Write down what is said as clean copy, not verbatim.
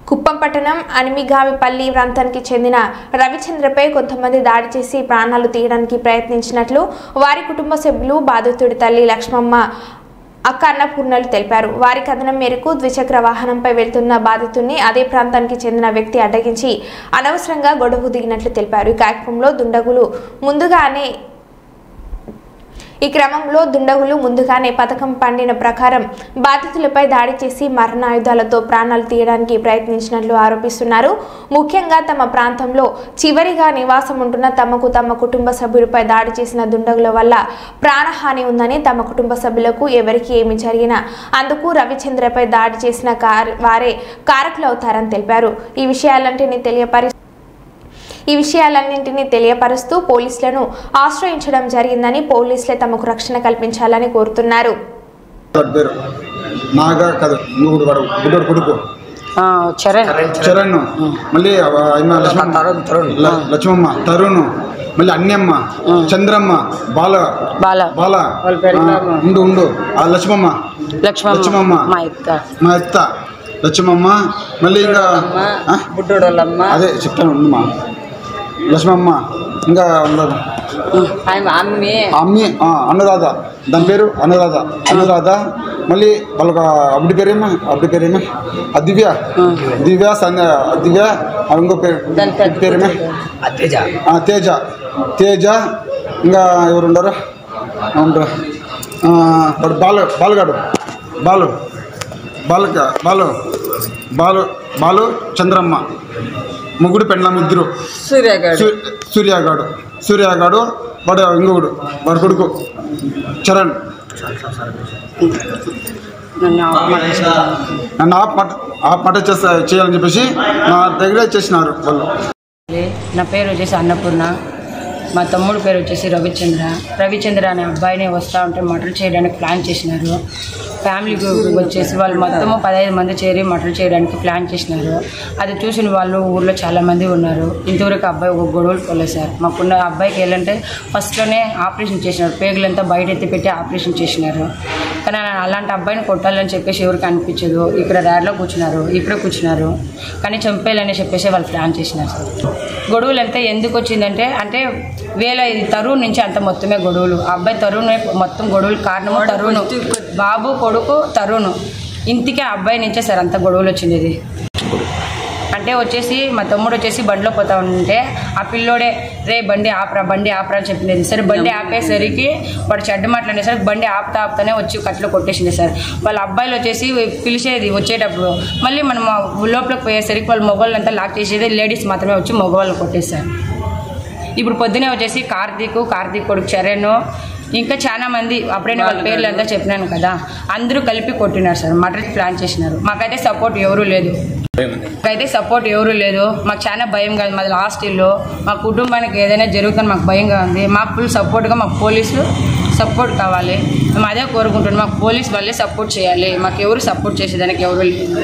కుప్పం పట్టణం అనిమిగామిపల్లి ప్రాంతానికి చెందిన రవిచంద్రపై కొంతమంది దాడి చేసి ప్రాణాలు తీయడానికి ప్రయత్నించినట్లు వారి కుటుంబ సభ్యులు బాధితుడి తల్లి లక్ష్మమ్మ అక్క అన్నపూర్ణలు తెలిపారు. వారి కథనం మేరకు ద్విచక్ర వాహనంపై వెళ్తున్న బాధితుడిని అదే ప్రాంతానికి చెందిన వ్యక్తి అడ్డగించి అనవసరంగా గొడవ దిగినట్లు తెలిపారు. ఈ క్రమంలో దుండగులు ముందుగానే పథకం పండిన ప్రకారం బాధితులపై దాడి చేసి మరణాయుధాలతో ప్రాణాలు తీయడానికి ప్రయత్నించినట్లు ఆరోపిస్తున్నారు. ముఖ్యంగా తమ ప్రాంతంలో చివరిగా నివాసం ఉంటున్న తమ కుటుంబ సభ్యులపై దాడి చేసిన దుండగుల వల్ల ప్రాణహాని ఉందని, తమ కుటుంబ సభ్యులకు ఎవరికి ఏమి జరిగినా అందుకు రవిచంద్రపై దాడి చేసిన వారే కారకులవుతారని తెలిపారు. ఈ విషయాలన్నింటినీ తెలియపరుస్తూ పోలీసులను ఆశ్రయించడం జరిగిందని, పోలీసులే తమకు రక్షణ కల్పించాలని కోరుతున్నారు. లక్ష్మమ్మ, తరుణ్, మళ్ళీ అన్నమ్మ, చంద్రమ్మ, ఉండు లక్ష్మమ్మ, మా ఎత్త లక్ష్మమ్మ, మళ్ళీ ఇంకా అదే చెప్తాను ఉండమ్మా. లక్ష్మమ్మ, ఇంకా ఉండదు అమ్మి, అనురాధ, దాని పేరు అనురాధ. మళ్ళీ వాళ్ళకి అబ్బాయి పేరేమో దివ్య ఇంకో పేరేమే తేజ. ఇంకా ఎవరు ఉండరు బాలు చంద్రమ్మ, ముగ్గురు పెండ్లం, ఇద్దరు సూర్యగాడు వాడు ఇంకొకడు వాడి కొడుకు చరణ్. నన్ను ఆపట చేయాలని చెప్పేసి నా దగ్గర చేసినారు వాళ్ళు. నా పేరు వచ్చేసి అన్నపూర్ణ, మా తమ్ముడు పేరు వచ్చేసి రవిచంద్ర అనే అబ్బాయిని వస్తూ ఉంటే మర్డర్ చేయడానికి ప్లాన్ చేసినారు. ఫ్యామిలీ వచ్చేసి వాళ్ళు మొత్తము 15 మంది చేరి మర్డర్ చేయడానికి ప్లాన్ చేసినారు. అది చూసిన వాళ్ళు ఊళ్ళో చాలామంది ఉన్నారు. ఇంతవరకు అబ్బాయి ఒక గొడవలు పోలేదు సార్. మాకున్న అబ్బాయికి వెళ్ళంటే ఫస్ట్లోనే ఆపరేషన్ చేసినారు, పేగులంతా బయట ఎత్తిపెట్టి ఆపరేషన్ చేసినారు. కానీ అలాంటి అబ్బాయిని కొట్టాలని చెప్పేసి ఎవరికి అనిపించదు. ఇక్కడ ర్యాడ్లో కూర్చున్నారు, కానీ చంపేయాలని చెప్పేసి వాళ్ళు ప్లాన్ చేసినారు సార్. గొడవలు అంతా ఎందుకు వచ్చిందంటే తరుణ్ నుంచి అంత మొత్తమే గొడవలు. అబ్బాయి తరుణ్ మొత్తం గొడవలు కారణము తరుణ్, బాబు కొడుకు తరుణ్. ఇంటికే అబ్బాయి నుంచే సార్ అంత గొడవలు వచ్చింది. అంటే వచ్చేసి మా తమ్ముడు వచ్చేసి బండిలో పోతా ఉంటే ఆ పిల్లోడే బండి ఆపరా అని చెప్పింది. సరే బండి ఆపేసరికి వాడు చెడ్డ మాట్లాడే సార్ బండి ఆపుతానే వచ్చి కట్లో కొట్టేసింది సార్. వాళ్ళ అబ్బాయిలు వచ్చేసి పిలిచేది వచ్చేటప్పుడు, మళ్ళీ మనం లోపలికి పోయేసరికి వాళ్ళ మొగోళ్ళంతా లాక్ చేసేది, లేడీస్ మాత్రమే వచ్చి మగవాళ్ళని కొట్టేశారు. ఇప్పుడు పొద్దునే వచ్చేసి కార్తీక్ కొడుకు చరణ్, ఇంకా చాలా మంది అప్పుడైనా వాళ్ళ పేర్లు అంతా చెప్పినాను కదా, అందరూ కలిపి కొట్టినారు సార్. మర్డర్ ప్లాన్ చేసినారు. మాకైతే సపోర్ట్ ఎవరూ లేదు. మాకు చాలా భయం కాదు. మాది లాస్ట్ ఇల్లు, మా కుటుంబానికి ఏదైనా జరుగుతుంది మాకు భయంగా ఉంది. మాకు ఫుల్ సపోర్ట్గా మాకు పోలీసులు సపోర్ట్ కావాలి. మేము అదే కోరుకుంటున్నాం. మాకు పోలీసు వాళ్ళే సపోర్ట్ చేయాలి. మాకు ఎవరు సపోర్ట్ చేసేదానికి ఎవరు లేదు.